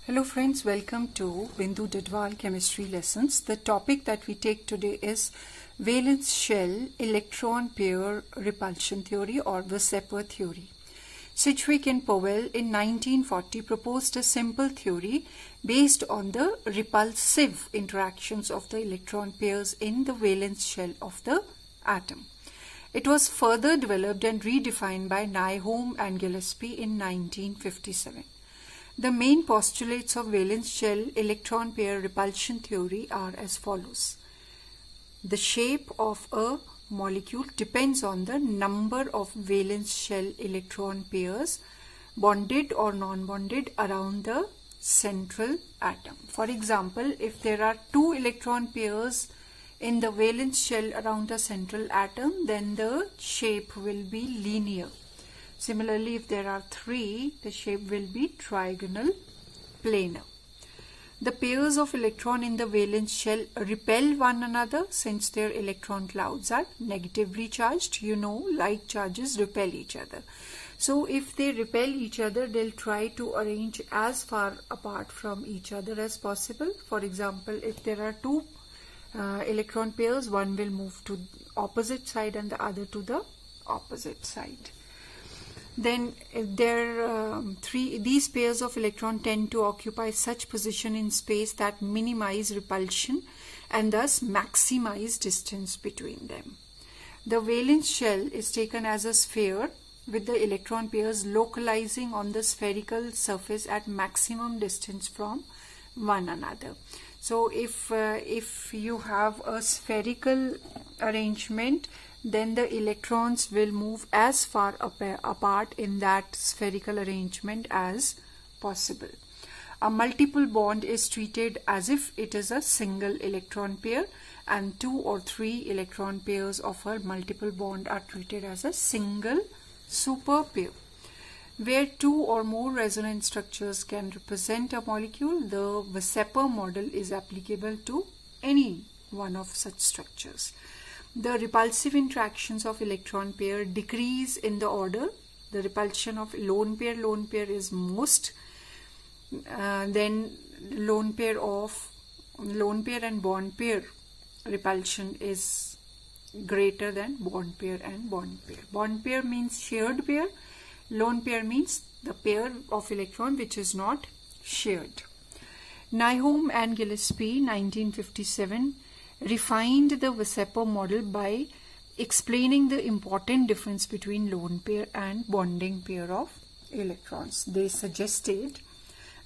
Hello friends, welcome to Bindu Dadwal Chemistry Lessons. The topic that we take today is valence shell electron pair repulsion theory or VSEPR theory. Sidgwick and Powell in 1940 proposed a simple theory based on the repulsive interactions of the electron pairs in the valence shell of the atom. It was further developed and redefined by Nyholm and Gillespie in 1957. The main postulates of valence shell electron pair repulsion theory are as follows. The shape of a molecule depends on the number of valence shell electron pairs, bonded or non-bonded, around the central atom. For example, if there are 2 electron pairs in the valence shell around the central atom, then the shape will be linear. Similarly, if there are 3, the shape will be trigonal planar. The pairs of electron in the valence shell repel one another since their electron clouds are negatively charged. You know, like charges repel each other. So if they repel each other, they'll try to arrange as far apart from each other as possible. For example, if there are 2 electron pairs, one will move to opposite side and the other to the opposite side. Then if these pairs of electron tend to occupy such position in space that minimize repulsion and thus maximize distance between them. The valence shell is taken as a sphere with the electron pairs localizing on the spherical surface at maximum distance from one another. So if you have a spherical arrangement, then the electrons will move as far apart in that spherical arrangement as possible. A multiple bond is treated as if it is a single electron pair, and 2 or 3 electron pairs of a multiple bond are treated as a single super pair. Where 2 or more resonance structures can represent a molecule, the VSEPR model is applicable to any one of such structures. The repulsive interactions of electron pair decrease in the order. The repulsion of lone pair is most. Then lone pair and bond pair repulsion is greater than bond pair and bond pair. Bond pair means shared pair. Lone pair means the pair of electron which is not shared. Nyholm and Gillespie, 1957, refined the VSEPR model by explaining the important difference between lone pair and bonding pair of electrons. They suggested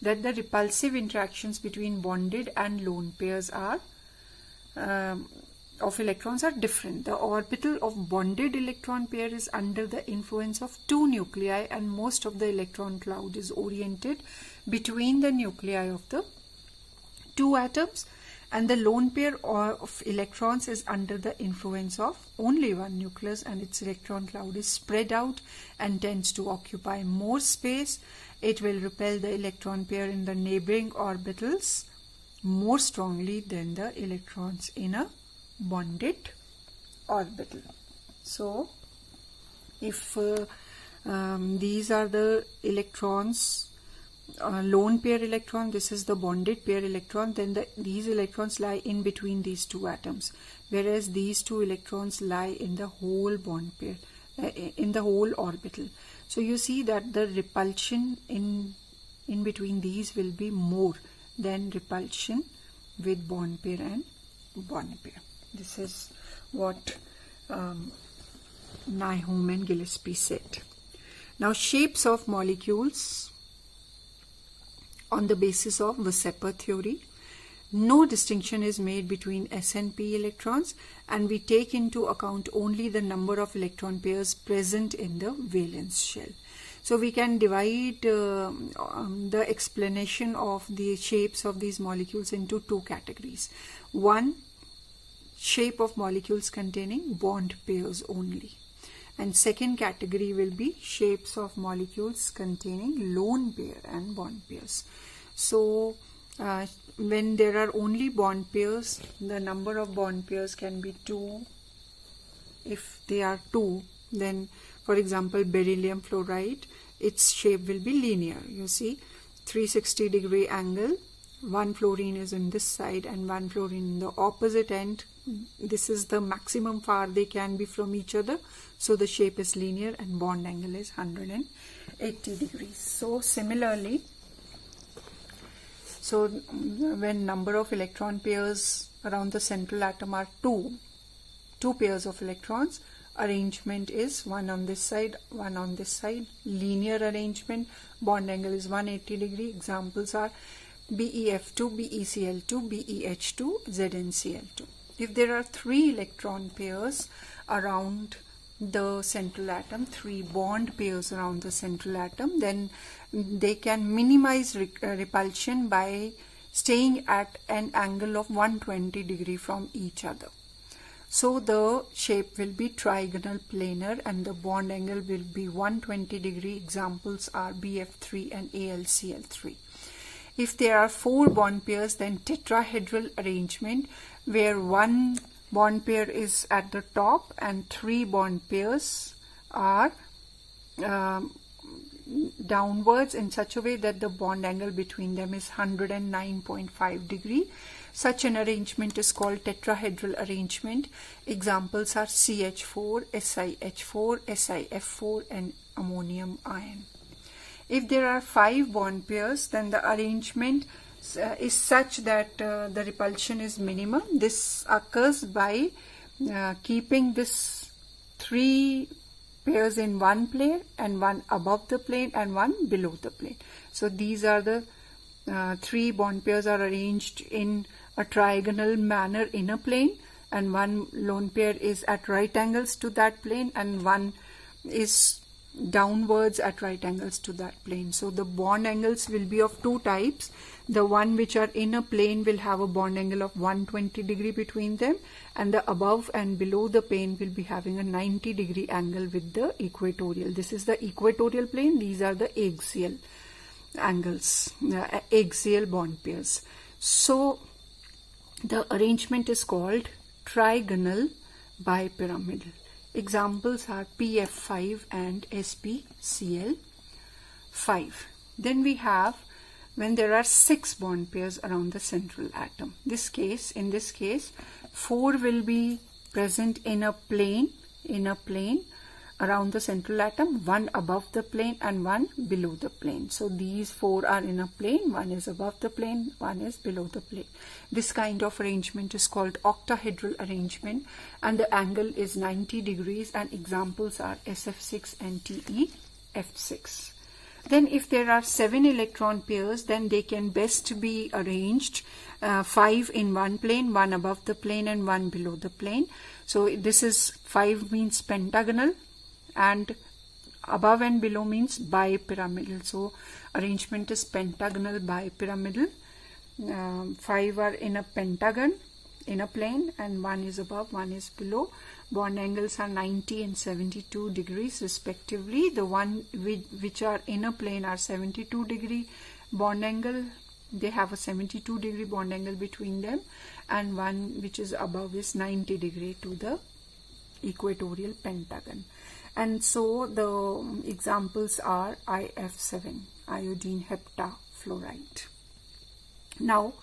that the repulsive interactions between bonded and lone pairs of electrons are different. The orbital of bonded electron pair is under the influence of 2 nuclei, and most of the electron cloud is oriented between the nuclei of the 2 atoms, and the lone pair of electrons is under the influence of only 1 nucleus, and its electron cloud is spread out and tends to occupy more space. It will repel the electron pair in the neighboring orbitals more strongly than the electrons in a bonded orbital. So if these are the electrons, lone pair electron, this is the bonded pair electron, then these electrons lie in between these 2 atoms, whereas these 2 electrons lie in the whole bond pair, in the whole orbital. So you see that the repulsion in between these will be more than repulsion with bond pair and bond pair. This is what Nyholm and Gillespie said. Now, shapes of molecules on the basis of VSEPR theory. No distinction is made between S and P electrons, and we take into account only the number of electron pairs present in the valence shell. So we can divide the explanation of the shapes of these molecules into 2 categories. One, shape of molecules containing bond pairs only, and second category will be shapes of molecules containing lone pair and bond pairs. So when there are only bond pairs, the number of bond pairs can be 2. If they are 2, then for example beryllium fluoride, its shape will be linear. You see, 360-degree angle. One fluorine is in this side and one fluorine in the opposite end. This is the maximum far they can be from each other. So the shape is linear and bond angle is 180 degrees. So similarly, so when number of electron pairs around the central atom are two pairs of electrons, arrangement is one on this side, one on this side, linear arrangement, bond angle is 180 degree. Examples are BeF2, BeCl2, BeH2, ZnCl2. If there are 3 electron pairs around the central atom, 3 bond pairs around the central atom, then they can minimize repulsion by staying at an angle of 120 degree from each other. So the shape will be trigonal planar and the bond angle will be 120 degree. Examples are BF3 and AlCl3. If there are 4 bond pairs, then tetrahedral arrangement, where 1 bond pair is at the top and 3 bond pairs are downwards in such a way that the bond angle between them is 109.5 degree. Such an arrangement is called tetrahedral arrangement. Examples are CH4, SiH4, SiF4 and ammonium ion. If there are 5 bond pairs, then the arrangement is such that the repulsion is minimum. This occurs by keeping this 3 pairs in one plane and one above the plane and one below the plane. So these are the 3 bond pairs are arranged in a trigonal manner in a plane, and one lone pair is at right angles to that plane and one is downwards at right angles to that plane. So the bond angles will be of 2 types. The one which are in a plane will have a bond angle of 120 degree between them, and the above and below the plane will be having a 90 degree angle with the equatorial. This is the equatorial plane. These are the axial angles, axial bond pairs. So the arrangement is called trigonal bipyramidal. Examples are PF5 and SbCl5. Then we have when there are 6 bond pairs around the central atom. In this case, 4 will be present in a plane around the central atom, one above the plane and one below the plane. So these 4 are in a plane, one is above the plane, one is below the plane. This kind of arrangement is called octahedral arrangement and the angle is 90 degrees, and examples are SF6 and TeF6. Then if there are 7 electron pairs, then they can best be arranged 5 in one plane, one above the plane and one below the plane. So this is 5 means pentagonal and above and below means bipyramidal. So arrangement is pentagonal bipyramidal. 5 are in a pentagon in a plane and one is above, one is below. Bond angles are 90 and 72 degrees respectively. The one which are in a plane are 72 degree bond angle. They have a 72 degree bond angle between them, and one which is above is 90 degree to the equatorial pentagon. And so the examples are IF7, iodine heptafluoride. Now,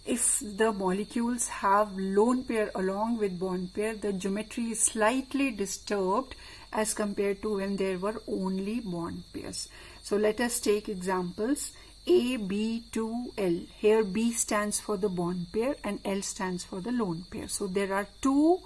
if the molecules have lone pair along with bond pair, the geometry is slightly disturbed as compared to when there were only bond pairs. So let us take examples A, B, 2, L. Here B stands for the bond pair and L stands for the lone pair. So there are 2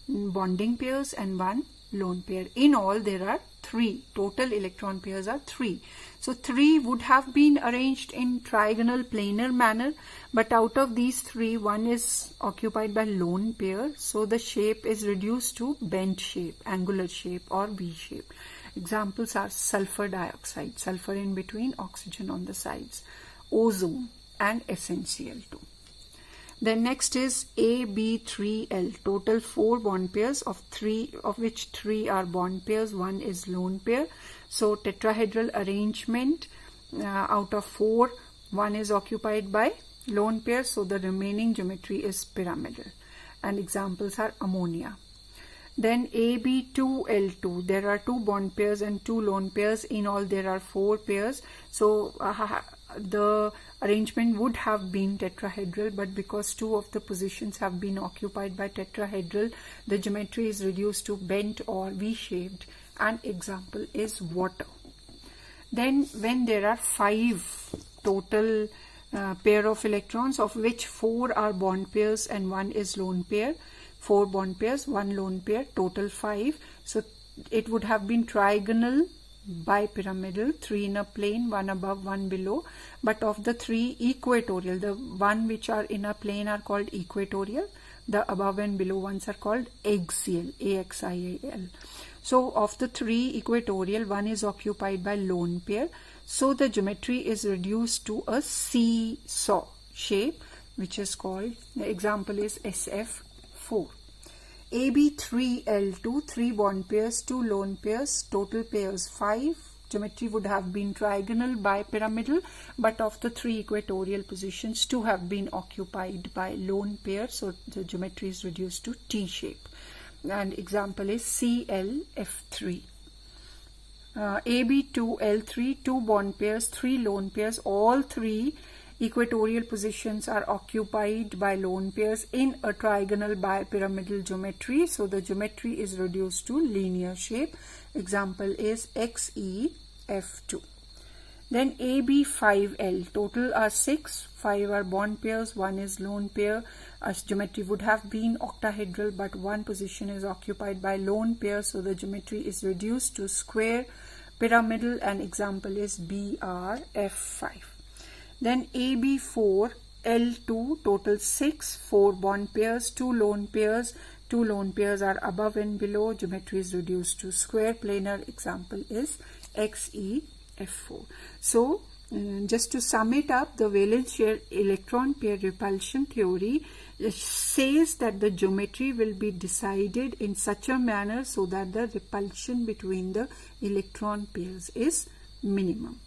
bonding pairs and 1 lone pair. In all there are 3. Total electron pairs are 3. So 3 would have been arranged in trigonal planar manner, but out of these 3, 1 is occupied by lone pair. So the shape is reduced to bent shape, angular shape or V shape. Examples are sulfur dioxide, sulfur in between, oxygen on the sides, ozone and SnCl2. Then next is AB3L, total 4 bond pairs of which 3 are bond pairs, 1 is lone pair. So tetrahedral arrangement, out of 4, 1 is occupied by lone pair, so the remaining geometry is pyramidal. And examples are ammonia. Then AB2L2, there are 2 bond pairs and 2 lone pairs. In all there are 4 pairs. So the arrangement would have been tetrahedral, but because two of the positions have been occupied by tetrahedral, the geometry is reduced to bent or V-shaped. An example is water. Then when there are 5 total pair of electrons, of which 4 are bond pairs and 1 is lone pair, 4 bond pairs, 1 lone pair, total 5. So it would have been trigonal, bipyramidal, 3 in a plane, 1 above, 1 below. But of the 3, equatorial, the one which are in a plane are called equatorial, the above and below ones are called axial, A-X-I-A-L. So of the 3 equatorial, 1 is occupied by lone pair. So the geometry is reduced to a seesaw shape, which is called, the example is SF4. AB3L2, 3 bond pairs, 2 lone pairs, total pairs 5. Geometry would have been trigonal, bipyramidal, but of the 3 equatorial positions, 2 have been occupied by lone pairs, so the geometry is reduced to T shape. And example is CLF3. AB2L3, 2 bond pairs, 3 lone pairs, all 3 equatorial positions are occupied by lone pairs in a trigonal bipyramidal geometry, so the geometry is reduced to linear shape. Example is XEF2. Then AB5L, total are 6, 5 are bond pairs, 1 is lone pair. As geometry would have been octahedral, but one position is occupied by lone pair, so the geometry is reduced to square pyramidal, and example is BRF5. Then AB4L2, total 6, 4 bond pairs, 2 lone pairs. 2 lone pairs are above and below. Geometry is reduced to square planar. Example is XEF4. So, just to sum it up, the valence shell electron pair repulsion theory says that the geometry will be decided in such a manner so that the repulsion between the electron pairs is minimum.